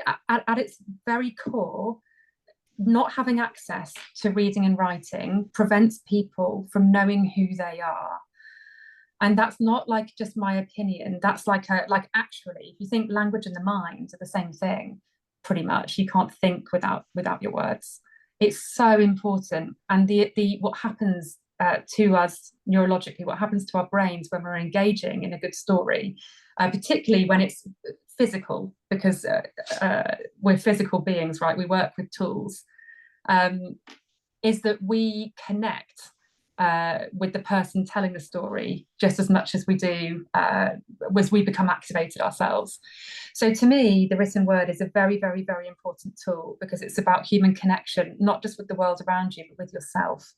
at its very core, not having access to reading and writing prevents people from knowing who they are. And that's not like just my opinion. That's like actually, if you think language and the mind are the same thing, pretty much. You can't think without your words. It's so important. And the what happens to us neurologically, what happens to our brains when we're engaging in a good story, particularly when it's physical, because we're physical beings, right? We work with tools. Is that we connect with the person telling the story just as much as we do as we become activated ourselves. So to me, the written word is a very, very, very important tool because it's about human connection, not just with the world around you, but with yourself.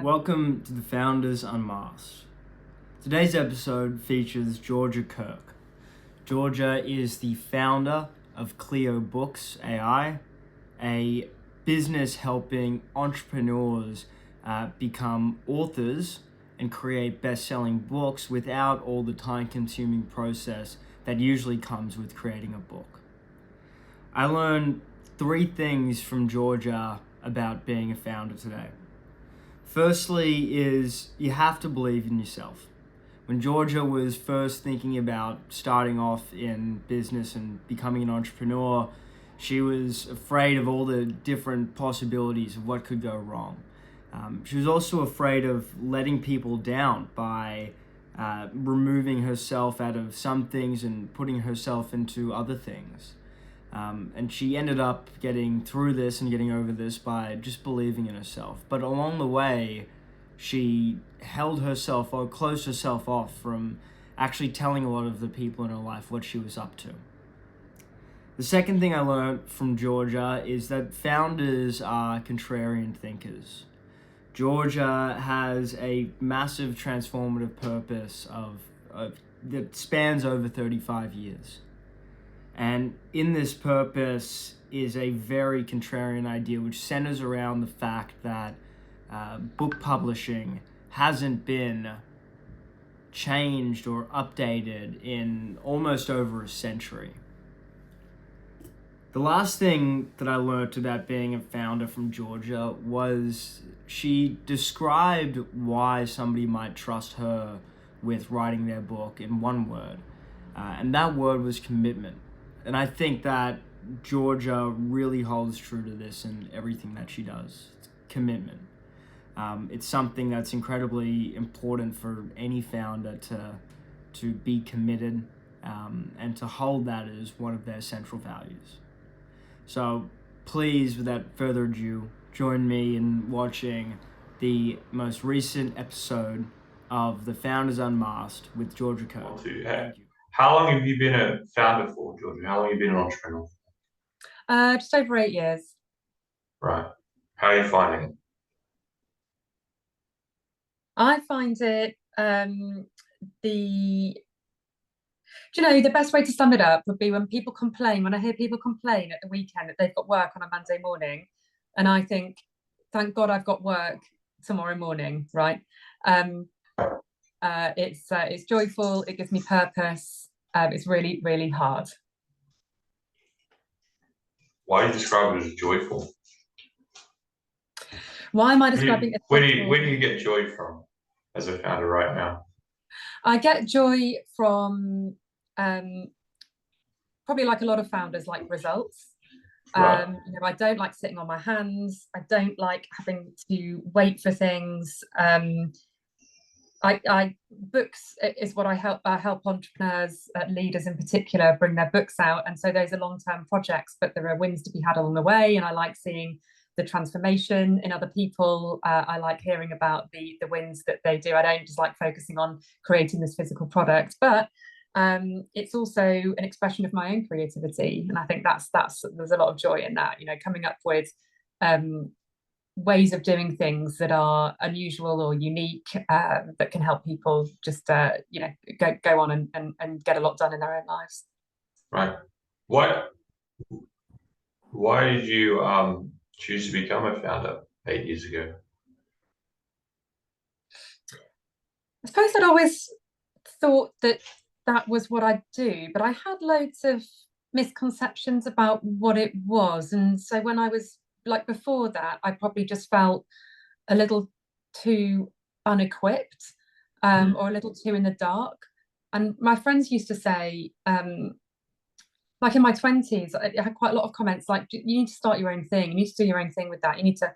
Welcome to the Founders Unmasked. Today's episode features Georgia Kirke. Georgia is the founder of Cliobooks.ai, a business helping entrepreneurs become authors and create best-selling books without all the time-consuming process that usually comes with creating a book. I learned 3 things from Georgia about being a founder today. Firstly is you have to believe in yourself. When Georgia was first thinking about starting off in business and becoming an entrepreneur, she was afraid of all the different possibilities of what could go wrong. She was also afraid of letting people down by removing herself out of some things and putting herself into other things. And she ended up getting through this and getting over this by just believing in herself. But along the way, she held herself or closed herself off from actually telling a lot of the people in her life what she was up to. The second thing I learned from Georgia is that founders are contrarian thinkers. Georgia has a massive transformative purpose that spans over 35 years. And in this purpose is a very contrarian idea which centers around the fact that book publishing hasn't been changed or updated in almost over a century. The last thing that I learned about being a founder from Georgia was she described why somebody might trust her with writing their book in one word, and that word was commitment. And I think that Georgia really holds true to this in everything that she does. It's commitment. It's something that's incredibly important for any founder to be committed and to hold that as one of their central values. So please, without further ado, join me in watching the most recent episode of the Founders Unmasked with Georgia Kirke. Thank you. How long have you been a founder for, Georgia? How long have you been an entrepreneur? Just over 8 years. Right. How are you finding it? I find it the best way to sum it up would be when people complain, when I hear people complain at the weekend that they've got work on a Monday morning, and I think, thank God I've got work tomorrow morning, right? It's joyful, it gives me purpose, it's really, really hard. Why do you describe it as joyful? Why am I describing it? Where do you get joy from as a founder right now? I get joy from probably like a lot of founders, like results. Right. I don't like sitting on my hands. I don't like having to wait for things. Books is what I help entrepreneurs, leaders in particular, bring their books out, and so those are long-term projects, but there are wins to be had along the way, and I like seeing the transformation in other people. I like hearing about the wins that they do. I don't just like focusing on creating this physical product, but it's also an expression of my own creativity, and I think that's there's a lot of joy in that. Coming up with ways of doing things that are unusual or unique, that can help people just go on and get a lot done in their own lives. Right. Why did you choose to become a founder 8 years ago? I suppose I'd always thought that was what I'd do, but I had loads of misconceptions about what it was. And so when I was like before that, I probably just felt a little too unequipped, or a little too in the dark. And my friends used to say, like in my 20s, I had quite a lot of comments like, you need to start your own thing, you need to do your own thing with that, you need to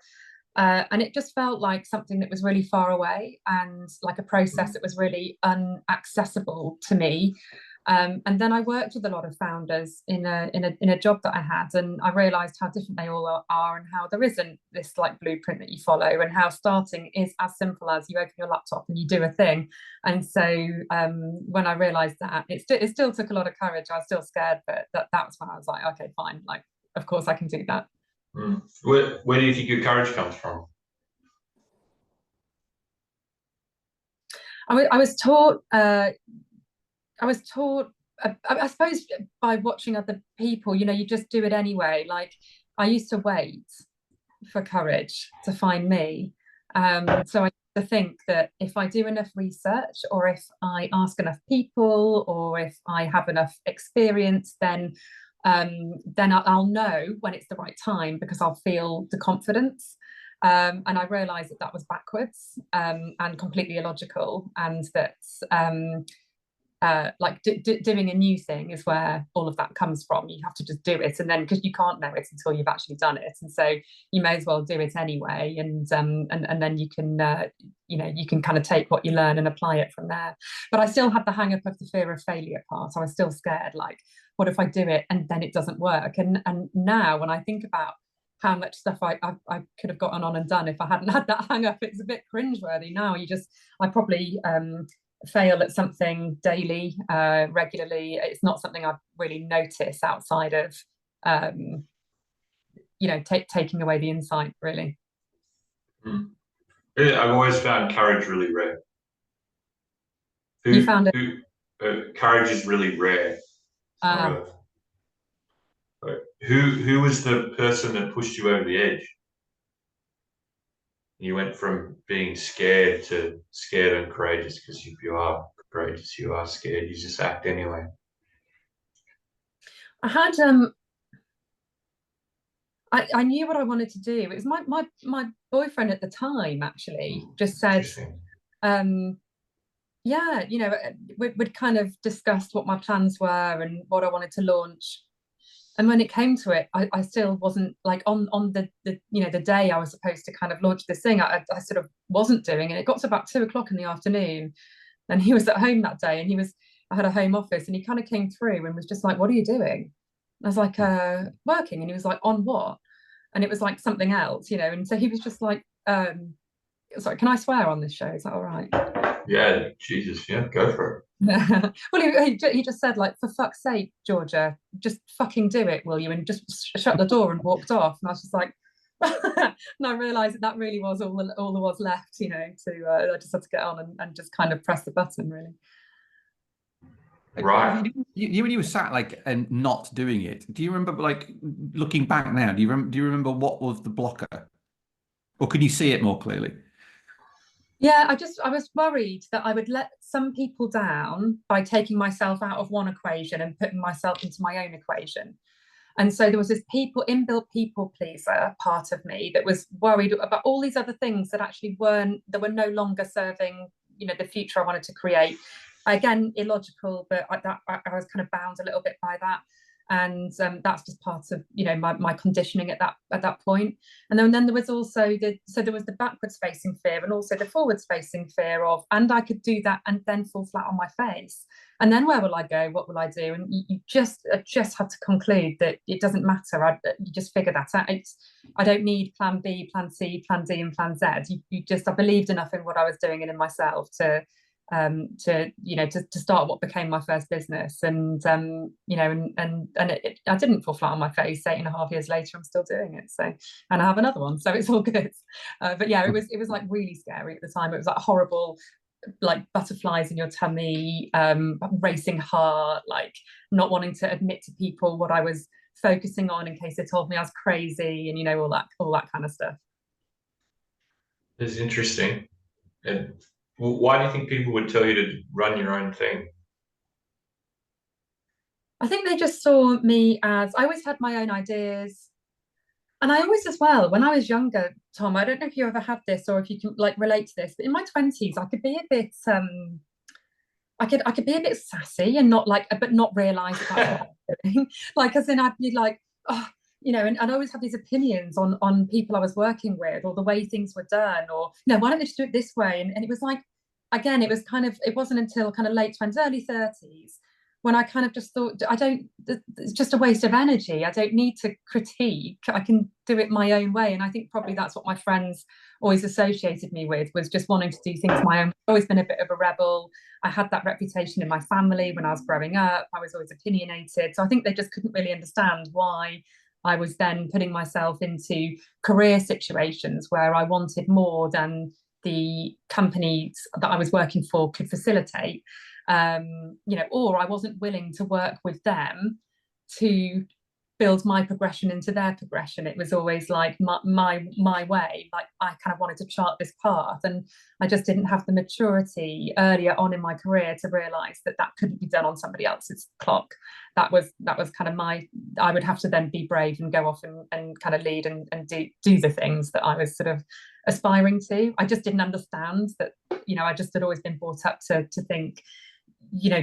and it just felt like something that was really far away and like a process that was really unaccessible to me. And then I worked with a lot of founders in a job that I had, and I realised how different they all are, and how there isn't this like blueprint that you follow, and how starting is as simple as you open your laptop and you do a thing. And so when I realised that, it still took a lot of courage. I was still scared, but that was when I was like, okay, fine, like of course I can do that. Where do you think your courage comes from? I was taught. I was taught. I suppose by watching other people. You just do it anyway. Like I used to wait for courage to find me. So I used to think that if I do enough research, or if I ask enough people, or if I have enough experience, then I'll know when it's the right time, because I'll feel the confidence. And I realized that was backwards, and completely illogical, and that like doing a new thing is where all of that comes from. You have to just do it, and then because you can't know it until you've actually done it, and so you may as well do it anyway. And then you can you can kind of take what you learn and apply it from there. But I still had the hang up of the fear of failure part. I was still scared, like, what if I do it and then it doesn't work? And now when I think about how much stuff I could have gotten on and done if I hadn't had that hang up, it's a bit cringeworthy now. I probably fail at something daily, regularly. It's not something I really notice outside of taking away the insight, really. I've always found courage really rare. You found it? Courage is really rare. Who was the person that pushed you over the edge? You went from being scared to scared and courageous, because if you are courageous, you are scared. You just act anyway. I had I knew what I wanted to do. It was my boyfriend at the time actually just said, yeah, we'd kind of discussed what my plans were and what I wanted to launch. And when it came to it, I still wasn't like on the day I was supposed to kind of launch this thing. I sort of wasn't doing it. It got to about 2 o'clock in the afternoon, and he was at home that day, and I had a home office, and he kind of came through and was just like, "What are you doing?" I was like, "Working." And he was like, "On what?" And it was like something else. And so he was just like, sorry, can I swear on this show? Is that all right? Yeah, Jesus, yeah, go for it. Well, he just said, like, for fuck's sake, Georgia, just fucking do it, will you? And just shut the door and walked off. And I was just like, and I realised that really was all there was left, I just had to get on and just kind of press the button, really. Right. When you were sat like and not doing it, do you remember, like, looking back now, do you remember what was the blocker? Or can you see it more clearly? Yeah, I was worried that I would let some people down by taking myself out of one equation and putting myself into my own equation. And so there was this inbuilt people pleaser part of me that was worried about all these other things that actually were no longer serving, the future I wanted to create. Again, illogical, but I was kind of bound a little bit by that. And that's just part of my conditioning at that point. And then there was also there was the backwards facing fear, and also the forwards facing fear of, and I could do that and then fall flat on my face, and then where will I go, what will I do? And you just have to conclude that it doesn't matter. You just figure that out. I don't need plan B, plan C, plan D, and plan Z. I believed enough in what I was doing and in myself to start what became my first business. And I didn't fall flat on my face. 8.5 years later, I'm still doing it. So, and I have another one, so it's all good. But yeah, it was like really scary at the time. It was like horrible, like butterflies in your tummy, racing heart, like not wanting to admit to people what I was focusing on in case they told me I was crazy, and all that kind of stuff. It's interesting. And why do you think people would tell you to run your own thing? I think they just saw me as, I always had my own ideas. And I always, as well, when I was younger, Tom, I don't know if you ever had this or if you can like relate to this, but in my 20s, I could be a bit I could be a bit sassy and not like, but not realize that that's what I'm doing. Like, as in, I'd be like, oh, and I always have these opinions on people I was working with or the way things were done, or no, why don't they just do it this way? And it was like, again, it was kind of, it wasn't until kind of late 20s, early 30s when I kind of just thought, it's just a waste of energy. I don't need to critique. I can do it my own way. And I think probably that's what my friends always associated me with, was just wanting to do things my own. I've always been a bit of a rebel. I had that reputation in my family when I was growing up. I was always opinionated. So I think they just couldn't really understand why I was then putting myself into career situations where I wanted more than the companies that I was working for could facilitate. Or I wasn't willing to work with them to build my progression into their progression. It was always like my way. Like I kind of wanted to chart this path, and I just didn't have the maturity earlier on in my career to realize that that couldn't be done on somebody else's clock. That was kind of I would have to then be brave and go off and kind of lead and do the things that I was sort of aspiring to. I just didn't understand that, I just had always been brought up to think,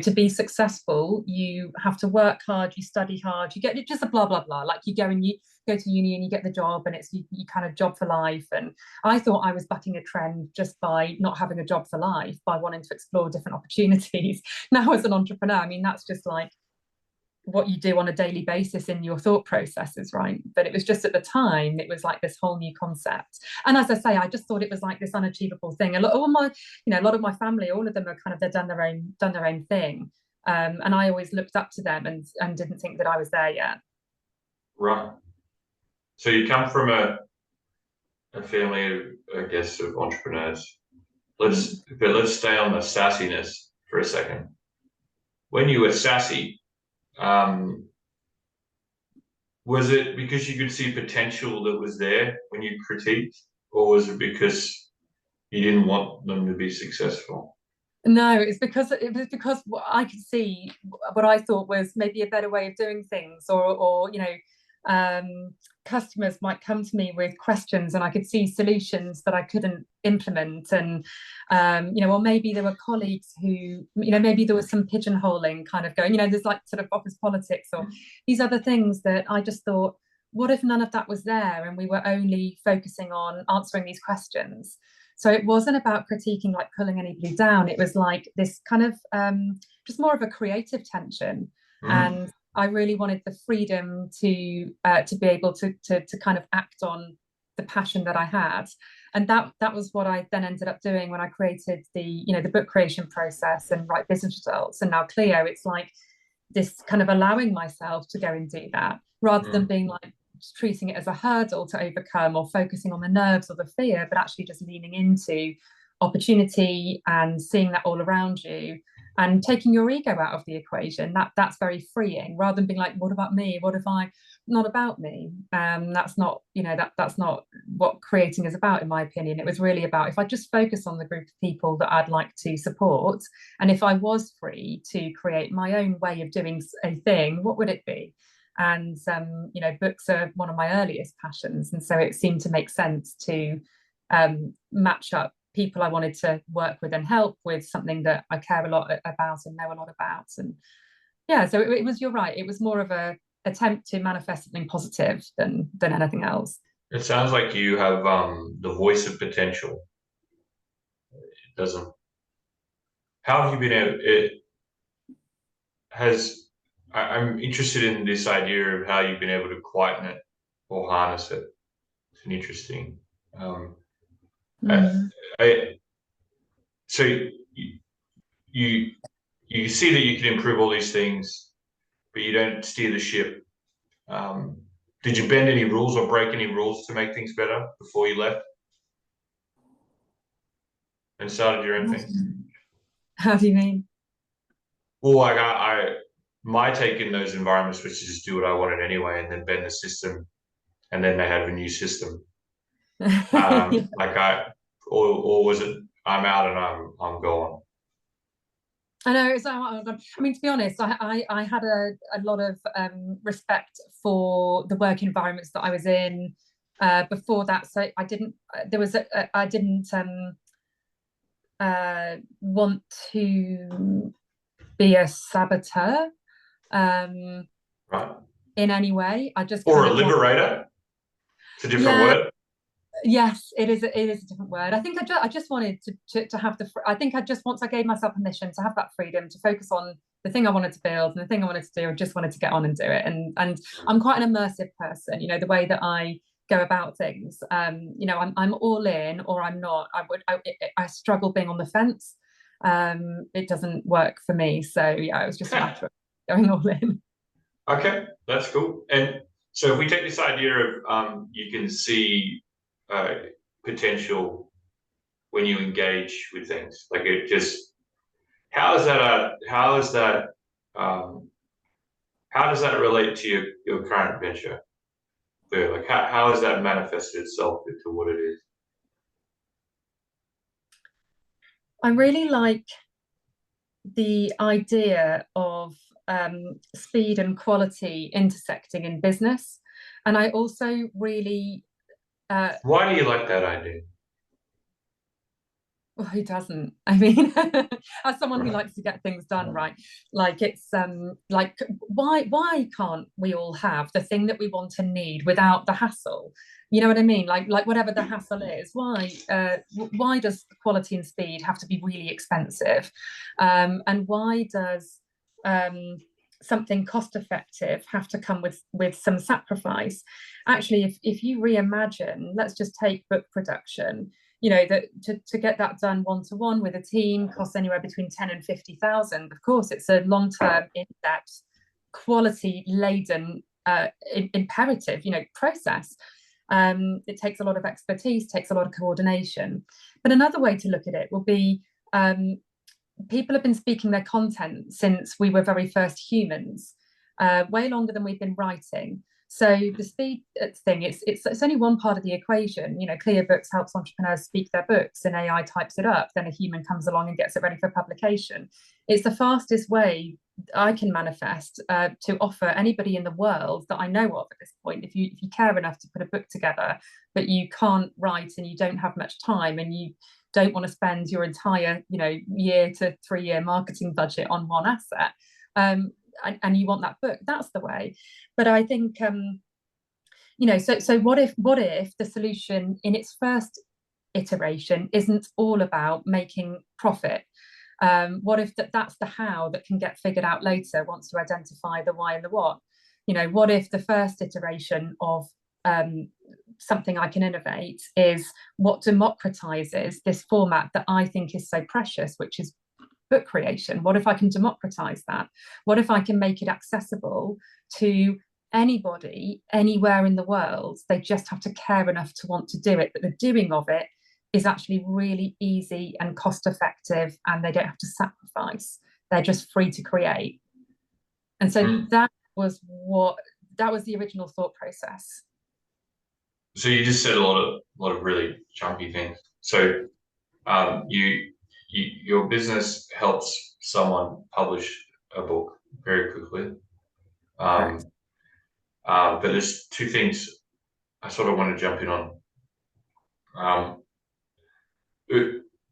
to be successful, you have to work hard, you study hard, you get just a blah, blah, blah. Like you go and you go to uni and you get the job and it's you kind of job for life. And I thought I was bucking a trend just by not having a job for life, by wanting to explore different opportunities. Now, as an entrepreneur, I mean, that's just like what you do on a daily basis in your thought processes, right? But it was just at the time, it was like this whole new concept. And as I say, I just thought it was like this unachievable thing. A lot of my family, all of them are kind of, they've done their own thing. And I always looked up to them and didn't think that I was there yet. Right. So you come from a family, I guess, of entrepreneurs. Let's stay on the sassiness for a second. When you were sassy, was it because you could see potential that was there when you critiqued, or was it because you didn't want them to be successful? No, it was because I could see what I thought was maybe a better way of doing things, or customers might come to me with questions and I could see solutions that I couldn't implement, and or maybe there were colleagues who, maybe there was some pigeonholing kind of going, there's like sort of office politics or these other things that I just thought, what if none of that was there and we were only focusing on answering these questions? So it wasn't about critiquing, like pulling anybody down. It was like this kind of just more of a creative tension. And I really wanted the freedom to be able to kind of act on the passion that I had. And that was what I then ended up doing when I created the book creation process and Write Business Results. And now Clio, it's like this kind of allowing myself to go and do that rather than being like treating it as a hurdle to overcome or focusing on the nerves or the fear, but actually just leaning into opportunity and seeing that all around you and taking your ego out of the equation. That's very freeing, rather than being like, what about me? What if I not about me? That's not, that's not what creating is about, in my opinion. It was really about, if I just focus on the group of people that I'd like to support, and if I was free to create my own way of doing a thing, what would it be? And books are one of my earliest passions, and so it seemed to make sense to match up people I wanted to work with and help with something that I care a lot about and know a lot about. And yeah, so it was, you're right, it was more of a attempt to manifest something positive than anything else. It sounds like you have the voice of potential. It doesn't. How have you been able? I'm interested in this idea of how you've been able to quieten it or harness it. It's an interesting. So you see that you can improve all these things, but you don't steer the ship. Did you bend any rules or break any rules to make things better before you left and started your own thing? How do you mean? Well, like my take in those environments was to just do what I wanted anyway, and then bend the system, and then they have a new system. Or was it I'm out and I'm gone? I know. So, I mean, to be honest, I had a lot of respect for the work environments that I was in before that. So I didn't. I didn't want to be a saboteur Right. in any way. I just Or kind a of liberator. It's a different yeah. word. Yes, it is. It is a different word. I think I just wanted to have the. I think I just once I gave myself permission to have that freedom to focus on the thing I wanted to build and the thing I wanted to do. I just wanted to get on and do it. And I'm quite an immersive person. You know, the way that I go about things. You know, I'm all in or I'm not. I struggle being on the fence. It doesn't work for me. So yeah, it was just a matter of going all in. Okay, that's cool. And so if we take this idea of you can see potential when you engage with things, like it just how is um, how does that relate to your current venture? Like how has that manifested itself into what it is? I really like the idea of speed and quality intersecting in business. And I also really, Why do you like that idea? well, who doesn't? I mean, as someone who Right. likes to get things done, right? Like it's like why can't we all have the thing that we want and need without the hassle? You know what I mean? Like whatever the hassle is, why does quality and speed have to be really expensive? And why does something cost effective have to come with some sacrifice? Actually, if you reimagine, let's just take book production. You know, that to get that done one-to-one with a team costs anywhere between 10 and 50,000. Of course, it's a long-term, in-depth, quality-laden imperative, you know, process. It takes a lot of expertise, takes a lot of coordination. But another way to look at it will be people have been speaking their content since we were very first humans, way longer than we've been writing. So the speed thing, it's only one part of the equation. You know, Cliobooks helps entrepreneurs speak their books and AI types it up. Then a human comes along and gets it ready for publication. It's the fastest way I can manifest to offer anybody in the world that I know of at this point. If you care enough to put a book together, but you can't write and you don't have much time and you don't want to spend your entire, you know, year to 3 year marketing budget on one asset, and you want that book, that's the way. But I think you know, so what if the solution in its first iteration isn't all about making profit? What if that's the how that can get figured out later once you identify the why and the what? You know, what if the first iteration of something I can innovate is what democratizes this format that I think is so precious, which is book creation? What if I can democratize that? What if I can make it accessible to anybody anywhere in the world? They just have to care enough to want to do it, but the doing of it is actually really easy and cost effective, and they don't have to sacrifice. They're just free to create. And so that was the original thought process. So you just said a lot of really chunky things. So your business helps someone publish a book very quickly. Correct. But there's two things I sort of want to jump in on.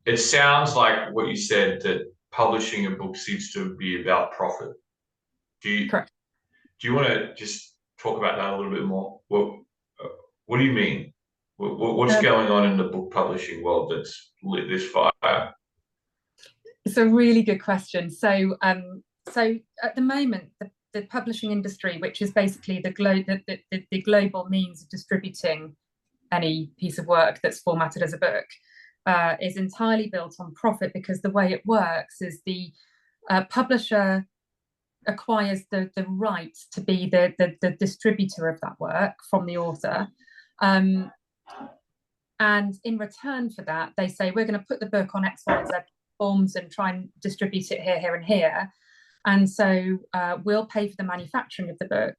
It sounds like what you said, that publishing a book seems to be about profit. Correct. Do you want to just talk about that a little bit more? What do you mean? What's going on in the book publishing world that's lit this fire? It's a really good question. So at the moment, the publishing industry, which is basically the global means of distributing any piece of work that's formatted as a book, is entirely built on profit, because the way it works is the publisher acquires the right to be the distributor of that work from the author. And in return for that, they say, we're going to put the book on X, Y, and Z platforms and try and distribute it here, here, and here. And so we'll pay for the manufacturing of the book.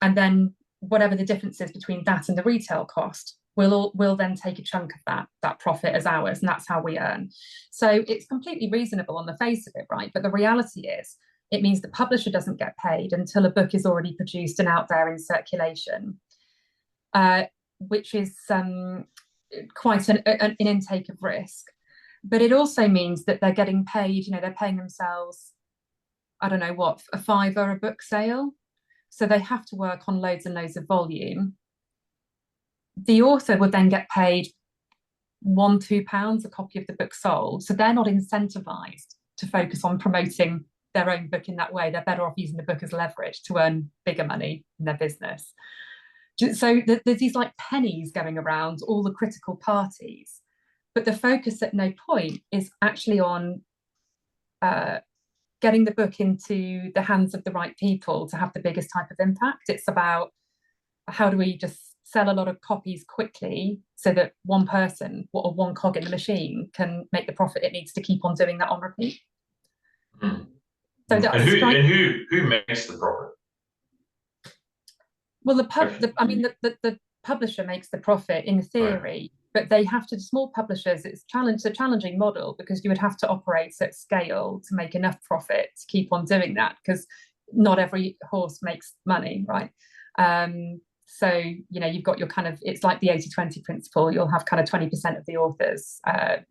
And then whatever the difference is between that and the retail cost, we'll then take a chunk of that profit as ours, and that's how we earn. So it's completely reasonable on the face of it, right? But the reality is, it means the publisher doesn't get paid until a book is already produced and out there in circulation, which is quite an intake of risk. But it also means that they're getting paid, they're paying themselves, I don't know what, a £5 a book sale. So they have to work on loads and loads of volume. The author would then get paid £1-2 a copy of the book sold. So they're not incentivized to focus on promoting their own book in that way. They're better off using the book as leverage to earn bigger money in their business. So there's these like pennies going around all the critical parties, but the focus at no point is actually on getting the book into the hands of the right people to have the biggest type of impact. It's about how do we just sell a lot of copies quickly so that one person or one cog in the machine can make the profit it needs to keep on doing that on repeat. So and who makes the profit? Well, the publisher makes the profit in theory, but they have to. Small publishers, it's a challenging model, because you would have to operate at scale to make enough profit to keep on doing that, because not every horse makes money, right? So, you've got your kind of, it's like the 80-20 principle. You'll have kind of 20% of the authors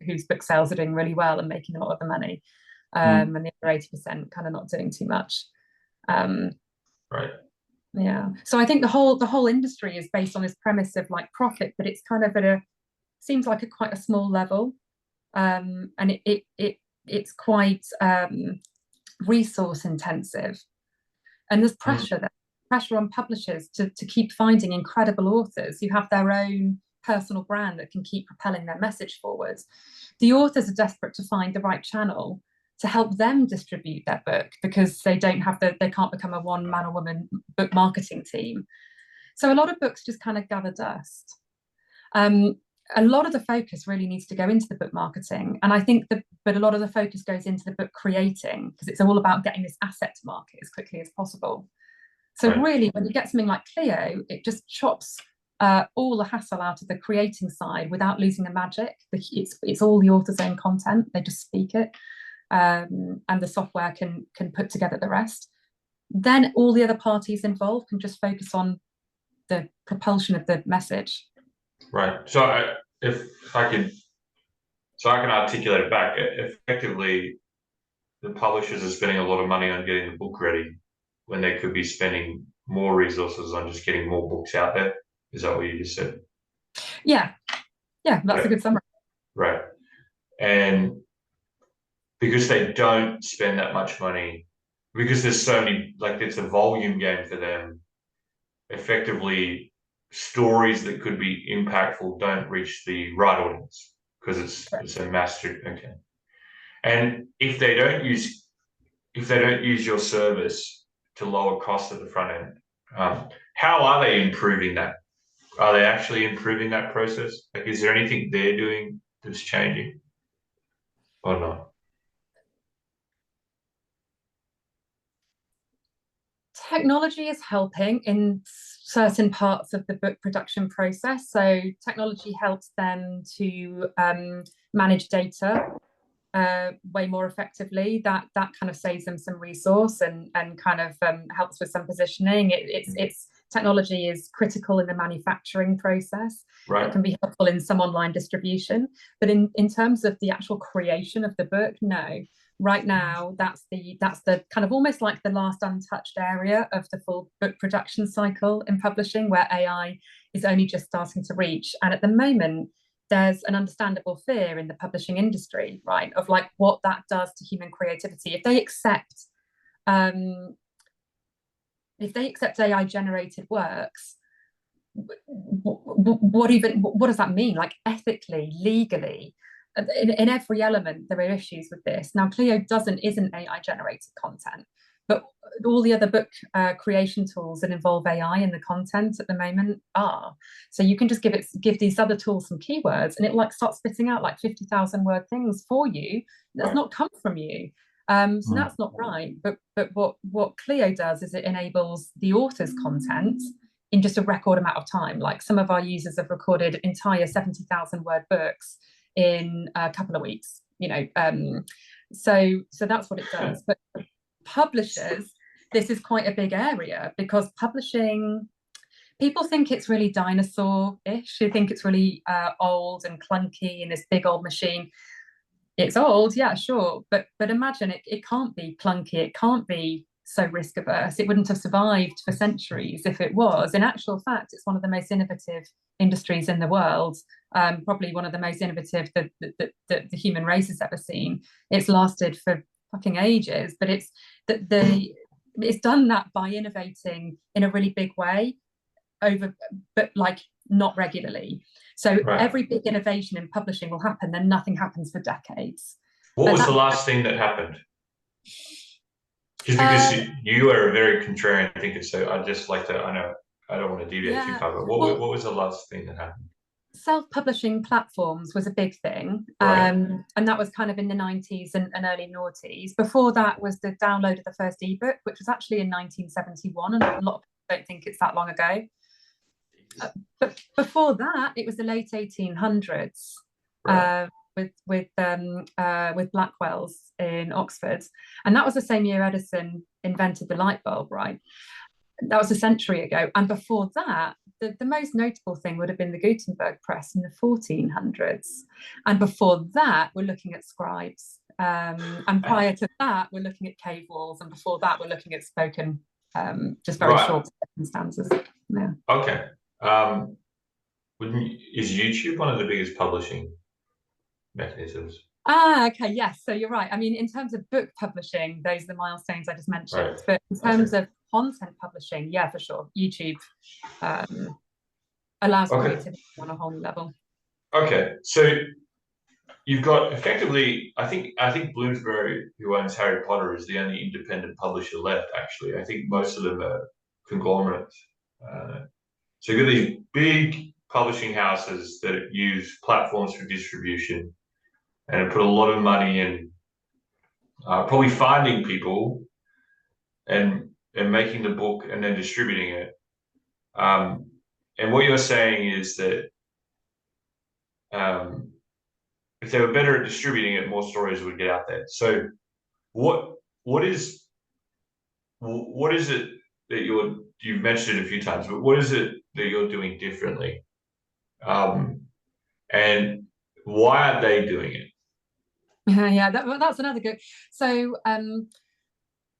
whose book sales are doing really well and making a lot of the money, and the other 80% kind of not doing too much. Right. Yeah. So I think the whole industry is based on this premise of like profit, but it's kind of seems like quite a small level, and it's quite resource intensive, and there's pressure on publishers to keep finding incredible authors who have their own personal brand that can keep propelling their message forwards. The authors are desperate to find the right channel to help them distribute their book, because they can't become a one man or woman book marketing team. So a lot of books just kind of gather dust. A lot of the focus really needs to go into the book marketing, and I think but a lot of the focus goes into the book creating, because it's all about getting this asset to market as quickly as possible. So really, when you get something like Clio, it just chops all the hassle out of the creating side without losing the magic. It's all the author's own content; they just speak it. And the software can put together the rest. Then all the other parties involved can just focus on the propulsion of the message. Right. So I can articulate it back. Effectively, the publishers are spending a lot of money on getting the book ready when they could be spending more resources on just getting more books out there. Is that what you just said? Yeah, that's a good summary. Right. And because they don't spend that much money, because there's so many, like, it's a volume game for them, effectively stories that could be impactful don't reach the right audience, because it's a master. Okay. And if they don't use your service to lower costs at the front end, how are they improving that? Are they actually improving that process? Like, is there anything they're doing that's changing or not? Technology is helping in certain parts of the book production process. So technology helps them to manage data way more effectively. That kind of saves them some resource and kind of helps with some positioning. It's technology is critical in the manufacturing process. Right. It can be helpful in some online distribution, but in terms of the actual creation of the book, no. Right now, that's the kind of almost like the last untouched area of the full book production cycle in publishing, where AI is only just starting to reach. And at the moment, there's an understandable fear in the publishing industry, right, of like what that does to human creativity. If they accept AI generated works, what does that mean? Like ethically, legally, in every element, there are issues with this. Now, Clio isn't AI generated content, but all the other book creation tools that involve AI in the content at the moment are. So you can just give these other tools some keywords, and it like starts spitting out like 50,000 word things for you. That's not come from you. So that's not right. But what Clio does is it enables the author's content in just a record amount of time. Like some of our users have recorded entire 70,000 word books in a couple of weeks, so that's what it does. But publishers, this is quite a big area, because publishing, people think it's really dinosaur-ish. They think it's really old and clunky and this big old machine. It's old, yeah, sure, but imagine it can't be clunky, it can't be so risk averse. It wouldn't have survived for centuries if it was. In actual fact, it's one of the most innovative industries in the world, probably one of the most innovative that the human race has ever seen. It's lasted for fucking ages, but it's done that by innovating in a really big way but like not regularly. So every big innovation in publishing will happen, then nothing happens for decades. What was the last thing that happened? Just because you are a very contrarian thinker, so I just like to, I know I don't want to deviate too far, but what was the last thing that happened? Self-publishing platforms was a big thing, and that was kind of in the 90s and early noughties. Before that was the download of the first ebook, which was actually in 1971, and a lot of people don't think it's that long ago. But before that, it was the late 1800s, with Blackwell's in Oxford, and that was the same year Edison invented the light bulb, right? That was a century ago. And before that, the most notable thing would have been the Gutenberg press in the 1400s. And before that, we're looking at scribes. And prior to that, we're looking at cave walls. And before that, we're looking at spoken, just very short stanzas. Yeah. Okay. Is YouTube one of the biggest publishing mechanisms? Okay, yes. So you're right. I mean, in terms of book publishing, those are the milestones I just mentioned. But in terms of content publishing, yeah, for sure, YouTube allows creativity on a whole new level. Okay, so you've got effectively, I think Bloomsbury, who owns Harry Potter, is the only independent publisher left. Actually, I think most of them are conglomerates. So you've got these big publishing houses that use platforms for distribution and put a lot of money in probably finding people and making the book and then distributing it. And what you're saying is that if they were better at distributing it, more stories would get out there. So what is it that you've mentioned it a few times, but what is it that you're doing differently? And why aren't they doing it? Yeah, that's another good. So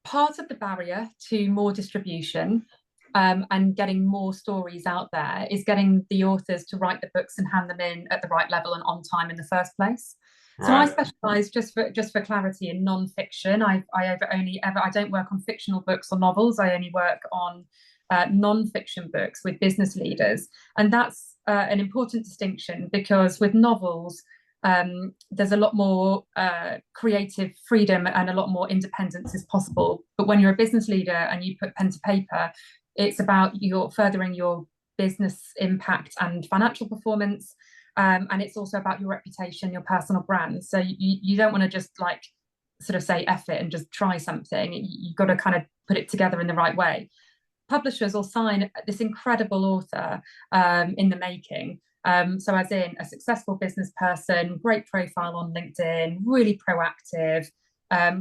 part of the barrier to more distribution and getting more stories out there is getting the authors to write the books and hand them in at the right level and on time in the first place. So I specialize, just for clarity, in non-fiction. I don't work on fictional books or novels. I only work on non-fiction books with business leaders, and that's an important distinction, because with novels there's a lot more creative freedom and a lot more independence is possible. But when you're a business leader and you put pen to paper, it's about furthering your business impact and financial performance. And it's also about your reputation, your personal brand. So you don't want to just like sort of say F it and just try something. You've got to kind of put it together in the right way. Publishers will sign this incredible author in the making. So as in a successful business person, great profile on LinkedIn, really proactive,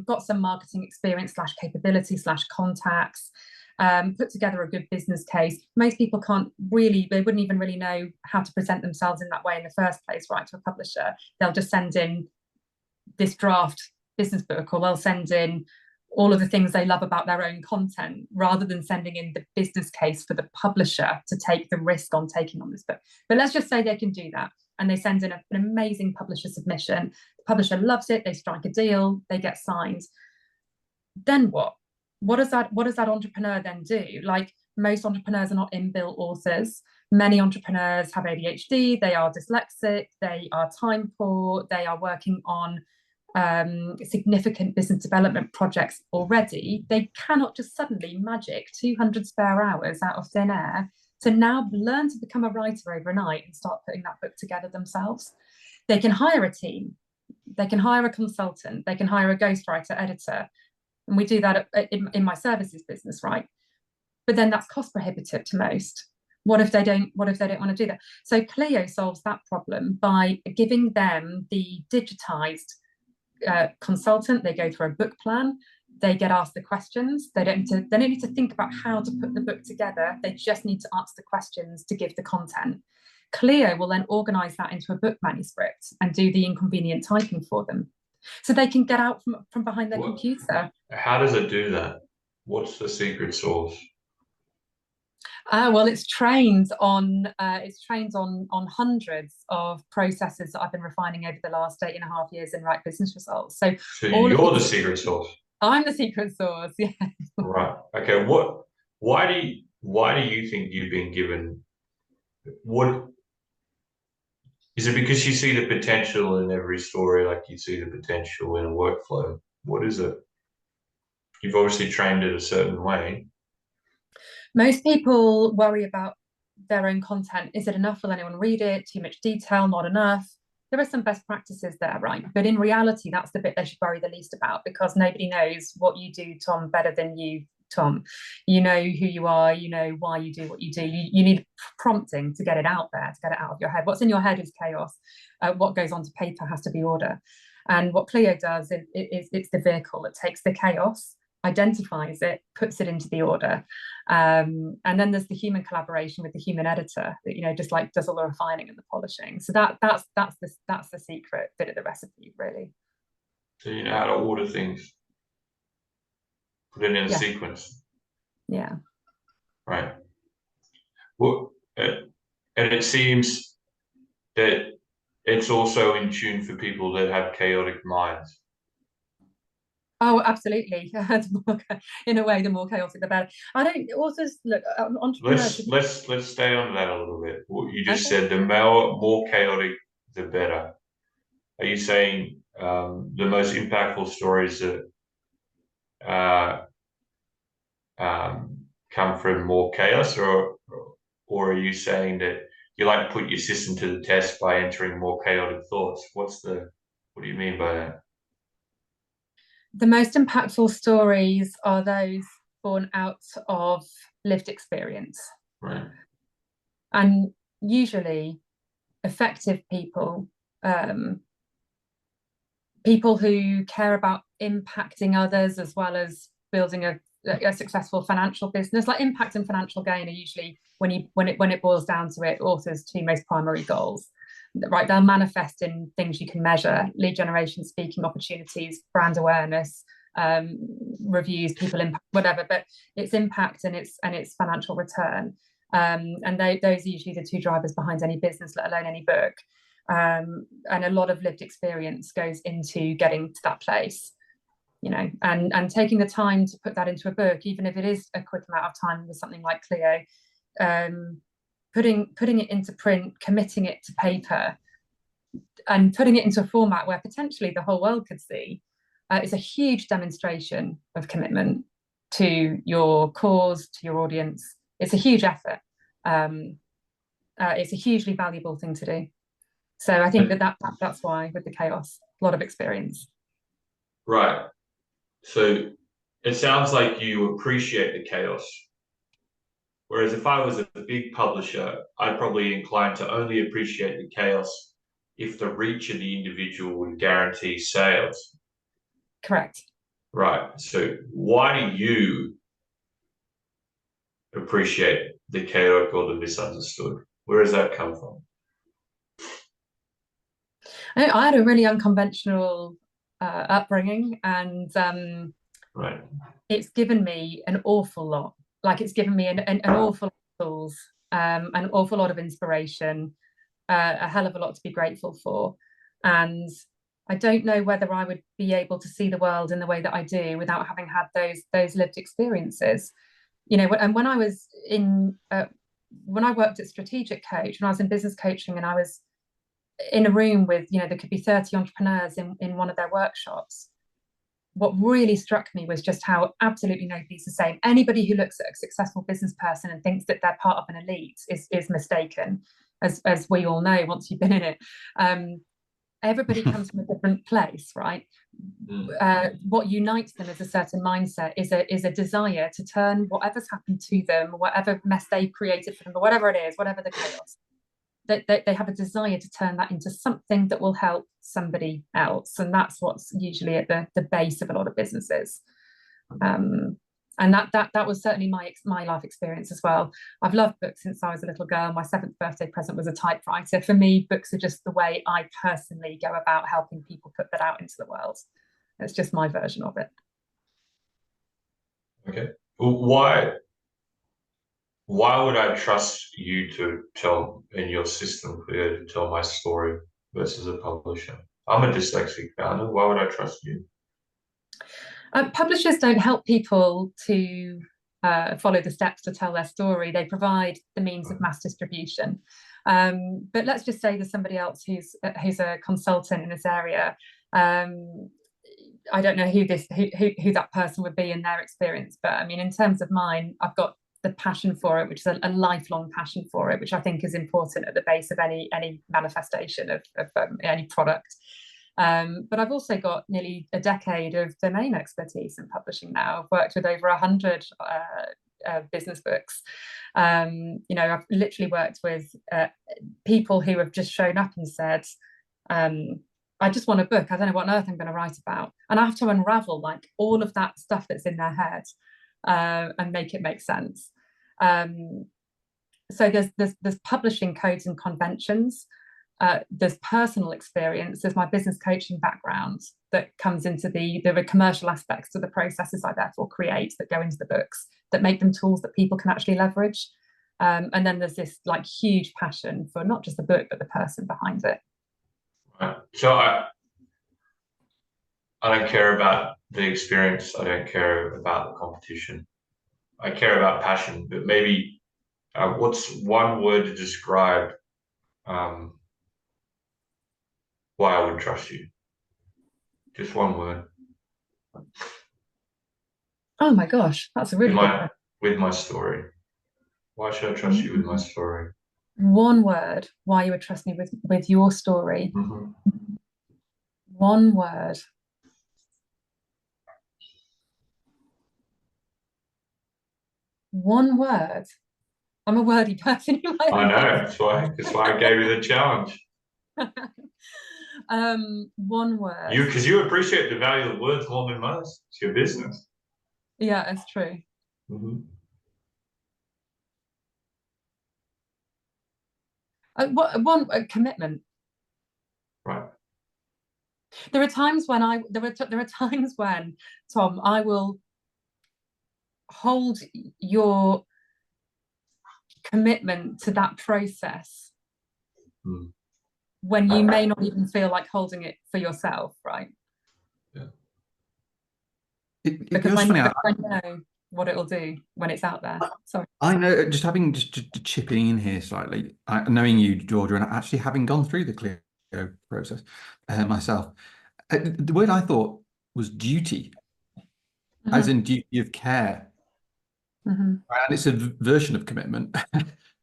got some marketing experience / capability / contacts, put together a good business case. Most people they wouldn't even really know how to present themselves in that way in the first place, right, to a publisher. They'll just send in this draft business book, or they'll send in all of the things they love about their own content, rather than sending in the business case for the publisher to take the risk on taking on this book. But let's just say they can do that, and they send in an amazing publisher submission. The publisher loves it, they strike a deal, they get signed. Then what? What does that entrepreneur then do? Like, most entrepreneurs are not inbuilt authors. Many entrepreneurs have ADHD, they are dyslexic, they are time poor, they are working on significant business development projects already. They cannot just suddenly magic 200 spare hours out of thin air to now learn to become a writer overnight and start putting that book together themselves. They can hire a team, they can hire a consultant, they can hire a ghostwriter, editor, and we do that in my services business, right? But then that's cost prohibitive to most. What if they don't want to do that? So Clio solves that problem by giving them the digitized consultant. They go through a book plan, they get asked the questions. They don't need to think about how to put the book together. They just need to answer the questions to give the content. Clio will then organize that into a book manuscript and do the inconvenient typing for them, so they can get out from behind their computer. How does it do that? What's the secret sauce? Well, it's trained on hundreds of processes that I've been refining over the last 8.5 years in Right Business Results. So you're the secret sauce. I'm the secret sauce. Yeah. Right. Okay. Why do you think you've been given? What is it? Because you see the potential in every story, like you see the potential in a workflow. What is it? You've obviously trained it a certain way. Most people worry about their own content. Is it enough? Will anyone read it? Too much detail, not enough. There are some best practices there, right? But in reality, that's the bit they should worry the least about, because nobody knows what you do, Tom, better than you, Tom. You know who you are, you know why you do what you do. You need prompting to get it out there, to get it out of your head. What's in your head is chaos. What goes onto paper has to be order. And what Clio does is it's the vehicle that takes the chaos, identifies it, puts it into the order. And then there's the human collaboration with the human editor that, just like does all the refining and the polishing. So that's the secret bit of the recipe, really. So you know how to order things, put it in a sequence. Yeah. Right. Well, and it seems that it's also in tune for people that have chaotic minds. Oh, absolutely. In a way, the more chaotic, the better. I don't. Authors look. Entrepreneurs. Let's stay on that a little bit. What you just said: the more chaotic, the better. Are you saying the most impactful stories that come from more chaos, or are you saying that you like to put your system to the test by entering more chaotic thoughts? What do you mean by that? The most impactful stories are those born out of lived experience. Right. And usually effective people, people who care about impacting others as well as building a successful financial business, like impact and financial gain are usually, when it boils down to it, authors' two most primary goals. Right, they'll manifest in things you can measure: lead generation, speaking opportunities, brand awareness, reviews, people impact, whatever. But it's impact and it's financial return, and those are usually the two drivers behind any business, let alone any book. And a lot of lived experience goes into getting to that place, and taking the time to put that into a book, even if it is a quick amount of time with something like Clio. Putting it into print, committing it to paper, and putting it into a format where potentially the whole world could see, is a huge demonstration of commitment to your cause, to your audience. It's a huge effort. It's a hugely valuable thing to do. So I think that's why, with the chaos, a lot of experience. Right. So it sounds like you appreciate the chaos. Whereas if I was a big publisher, I'd probably incline to only appreciate the chaos if the reach of the individual would guarantee sales. Correct. Right. So why do you appreciate the chaotic or the misunderstood? Where does that come from? I had a really unconventional upbringing, and right. It's given me an awful lot. Like, it's given me an awful lot of tools, an awful lot of inspiration, a hell of a lot to be grateful for. And I don't know whether I would be able to see the world in the way that I do without having had those lived experiences. And when I was when I worked at Strategic Coach, when I was in business coaching, and I was in a room with, there could be 30 entrepreneurs in one of their workshops, what really struck me was just how absolutely nobody's the same. Anybody who looks at a successful business person and thinks that they're part of an elite is mistaken, as we all know once you've been in it. everybody comes from a different place, right? What unites them is a certain mindset, is a desire to turn whatever's happened to them, whatever mess they've created for them, or whatever it is, whatever the chaos, they have a desire to turn that into something that will help somebody else. And that's what's usually at the base of a lot of businesses. And that was certainly my life experience as well. I've loved books since I was a little girl. My 7th birthday present was a typewriter. For me, books are just the way I personally go about helping people put that out into the world. It's just my version of it. Okay. Why would I trust you to tell, in your system, Clio, to tell my story versus a publisher? I'm a dyslexic founder. Why would I trust you? Publishers don't help people to follow the steps to tell their story. They provide the means of mass distribution. But let's just say there's somebody else who's a consultant in this area. I don't know who that person would be in their experience, but I mean, in terms of mine, I've got the passion for it, which is a lifelong passion for it, which I think is important at the base of any manifestation of any product. But I've also got nearly a decade of domain expertise in publishing now. I've worked with over 100 business books. I've literally worked with people who have just shown up and said, I just want a book. I don't know what on earth I'm going to write about. And I have to unravel like all of that stuff that's in their head and make it make sense. So there's publishing codes and conventions. There's personal experience. There's my business coaching background that comes into the commercial aspects of the processes I therefore create that go into the books that make them tools that people can actually leverage. And then there's this like huge passion for not just the book, but the person behind it. Right. So I don't care about the experience. I don't care about the competition. I care about passion. But maybe what's one word to describe why I would trust you? Just one word. Oh my gosh, that's a really good question. With my story. Why should I trust you with my story? One word, why you would trust me with your story. Mm-hmm. One word. One word. I'm a wordy person. I know, that's why I gave you the challenge. One word. Because you appreciate the value of words more than most. It's your business. Yeah, it's true. Mm-hmm. Commitment. Right. There are times when Tom, I will hold your commitment to that process when you may not even feel like holding it for yourself, right? Yeah. Because I know what it'll do when it's out there. Sorry. I know, just chipping in here slightly, knowing you, Georgia, and actually having gone through the Clio process myself, the word I thought was duty, as in duty of care. And it's a version of commitment,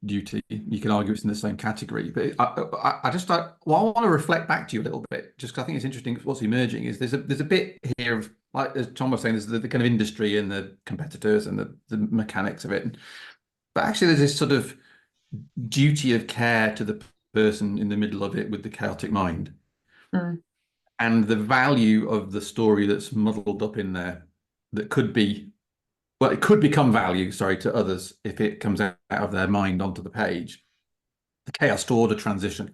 duty. You can argue it's in the same category, but I just I want to reflect back to you a little bit, just because I think it's interesting. What's emerging is there's a bit here of, like as Tom was saying, there's the kind of industry and the competitors and the mechanics of it, but actually there's this sort of duty of care to the person in the middle of it with the chaotic mind, and the value of the story that's muddled up in there that could be. Well, it could become value, to others if it comes out of their mind onto the page. The chaos to order transition,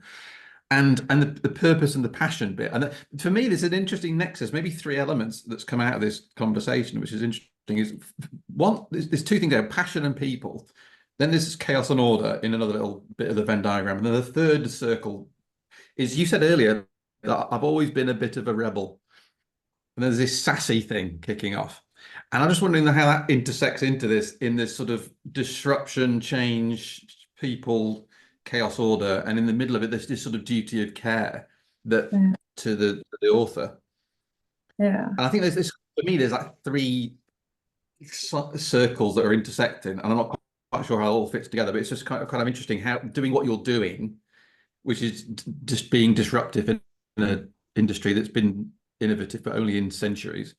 and the purpose and the passion bit. And for me, there's an interesting nexus, maybe 3 elements that's come out of this conversation, which is interesting. Is one, there's 2 things there: passion and people. Then there's chaos and order in another little bit of the Venn diagram, and then the third circle is, you said earlier that I've always been a bit of a rebel, and there's this sassy thing kicking off. And I'm just wondering how that intersects into this, in this sort of disruption, change, people, chaos, order, and in the middle of it, there's this sort of duty of care that to the author. Yeah. And I think there's this, for me, there's like 3 circles that are intersecting, and I'm not quite sure how it all fits together, but it's just kind of interesting how doing what you're doing, which is just being disruptive and an industry that's been innovative, but only in centuries,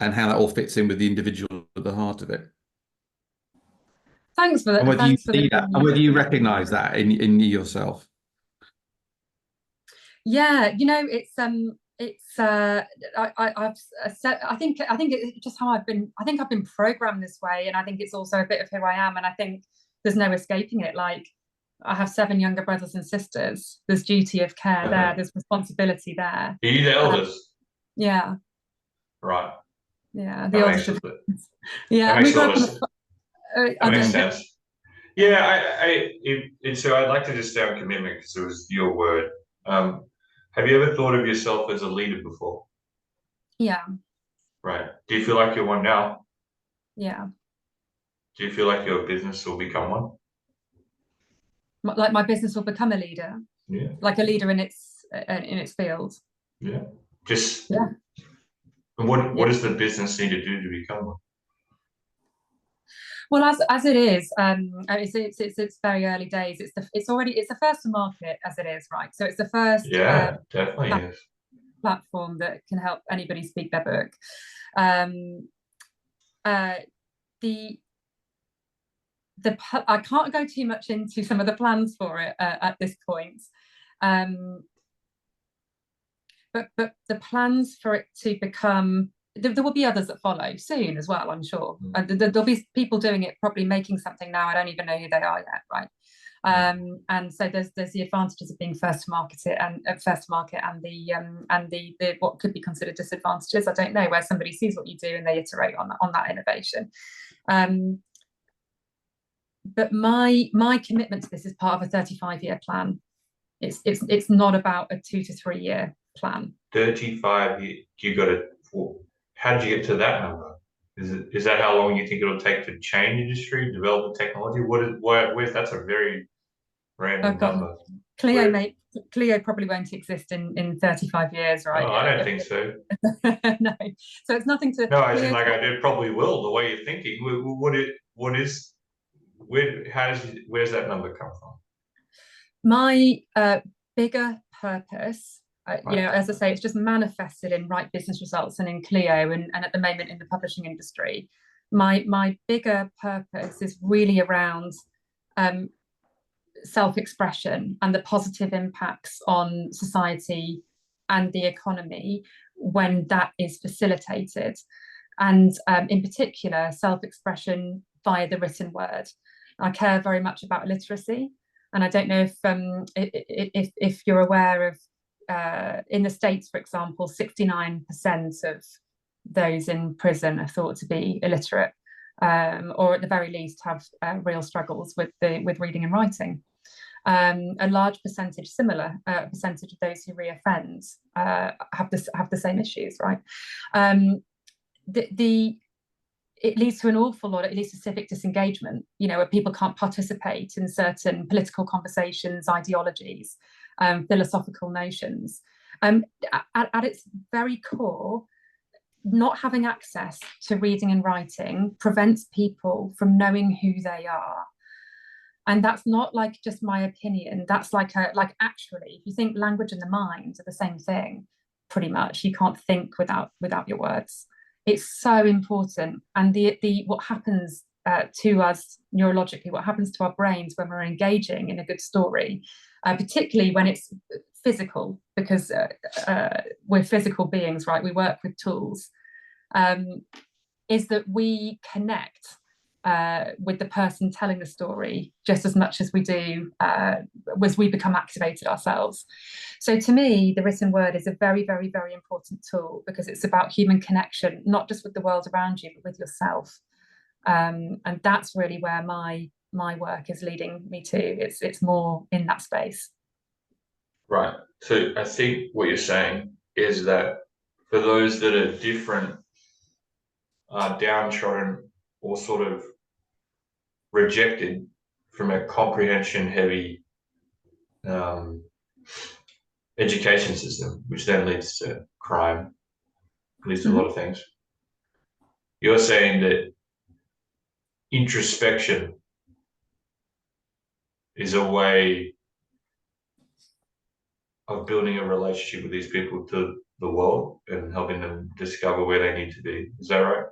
and how that all fits in with the individual at the heart of it. Thanks for that. And whether you Thanks for see that, and whether you recognise that in yourself. Yeah, I think it's just how I've been. I think I've been programmed this way, and I think it's also a bit of who I am. And I think there's no escaping it. Like, I have 7 younger brothers and sisters. There's duty of care there. There's responsibility there. Are you the eldest? Yeah. Right. Yeah. The oldest. Yeah. That makes a lot of sense. That makes sense. Yeah. So I'd like to just stay on commitment because it was your word. Have you ever thought of yourself as a leader before? Yeah. Right. Do you feel like you're one now? Yeah. Do you feel like your business will become one? Like my business will become a leader. Yeah. Like a leader in its field. Yeah. And what does the business need to do to become one? Well, as it is, it's very early days. It's the first to market as it is, right? So it's the first definitely is platform that can help anybody speak their book. I can't go too much into some of the plans for it at this point. But the plans for it to become, there will be others that follow soon as well, I'm sure. There'll be people doing it, probably making something now. I don't even know who they are yet, right? And so there's the advantages of being first to market and the what could be considered disadvantages. I don't know, where somebody sees what you do and they iterate on that innovation. But my commitment to this is part of a 35-year plan. It's not about a 2 to 3 year plan. 35 years. How did you get to that number? Is that how long you think it'll take to change industry, develop the technology? That's a very random number. Clio probably won't exist in 35 years, right? Oh, I don't think so. No. So it's nothing to. No, I think it probably will. The way you're thinking, where's that number come from? My bigger purpose, as I say, it's just manifested in Right Business Results and in Clio, and at the moment in the publishing industry. My bigger purpose is really around self-expression and the positive impacts on society and the economy when that is facilitated, and in particular self-expression via the written word. I care very much about literacy, and I don't know if you're aware of in the States, for example, 69% of those in prison are thought to be illiterate, or at the very least have real struggles with reading and writing. A large percentage, similar percentage of those who reoffend have the same issues, right? It leads to an awful lot. It leads to civic disengagement, where people can't participate in certain political conversations, ideologies, philosophical notions. At its very core, not having access to reading and writing prevents people from knowing who they are. And that's not like just my opinion. That's actually, if you think language and the mind are the same thing, pretty much. You can't think without your words. It's so important. And what happens to us neurologically, what happens to our brains when we're engaging in a good story, particularly when it's physical, because we're physical beings, right? We work with tools, is that we connect with the person telling the story just as much as we do as we become activated ourselves. So to me, the written word is a very, very, very important tool, because it's about human connection, not just with the world around you, but with yourself. And that's really where my work is leading me to. It's more in that space. Right. So I think what you're saying is that for those that are different, downtrodden, or sort of rejected from a comprehension heavy education system, which then leads to crime, leads to a lot of things. You're saying that introspection is a way of building a relationship with these people to the world and helping them discover where they need to be. Is that right?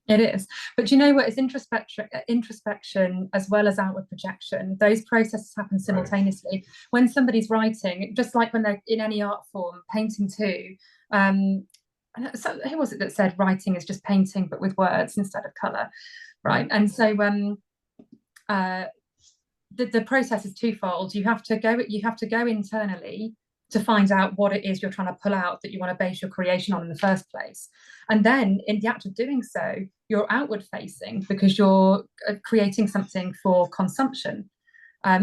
It is. But you know what? It's introspection as well as outward projection. Those processes happen simultaneously. Right. When somebody's writing, just like when they're in any art form, painting too. So who was it that said writing is just painting but with words instead of colour, right? And so the process is twofold. You have to go internally to find out what it is you're trying to pull out that you want to base your creation on in the first place. And then in the act of doing so, you're outward facing because you're creating something for consumption.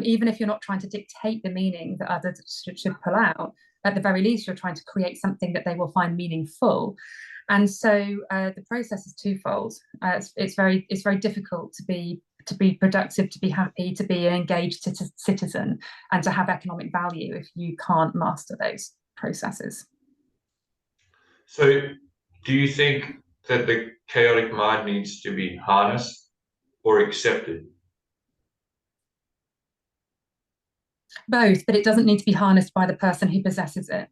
Even if you're not trying to dictate the meaning that others should pull out, at the very least, you're trying to create something that they will find meaningful. And so the process is twofold. It's very difficult to be productive, to be happy, to be an engaged citizen, and to have economic value if you can't master those processes. So do you think that the chaotic mind needs to be harnessed or accepted? Both, but it doesn't need to be harnessed by the person who possesses it,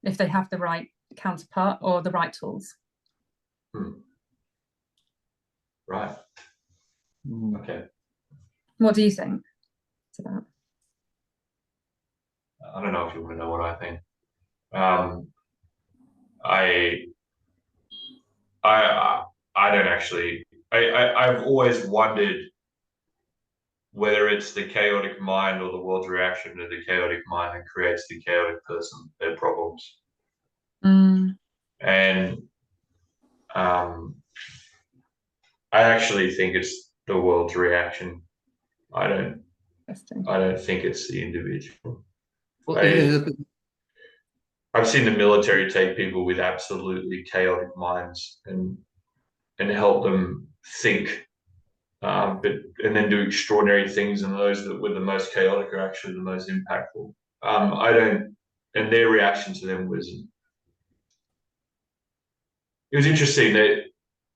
if they have the right counterpart or the right tools. Right. Okay. What do you think it's about? I don't know if you want to know what I think. I don't actually. I've always wondered whether it's the chaotic mind or the world's reaction to the chaotic mind that creates the chaotic person, their problems. And I actually think it's the world's reaction. I don't think it's the individual. I've seen the military take people with absolutely chaotic minds and help them think, and then do extraordinary things, and those that were the most chaotic are actually the most impactful. And their reaction to them was, it was interesting that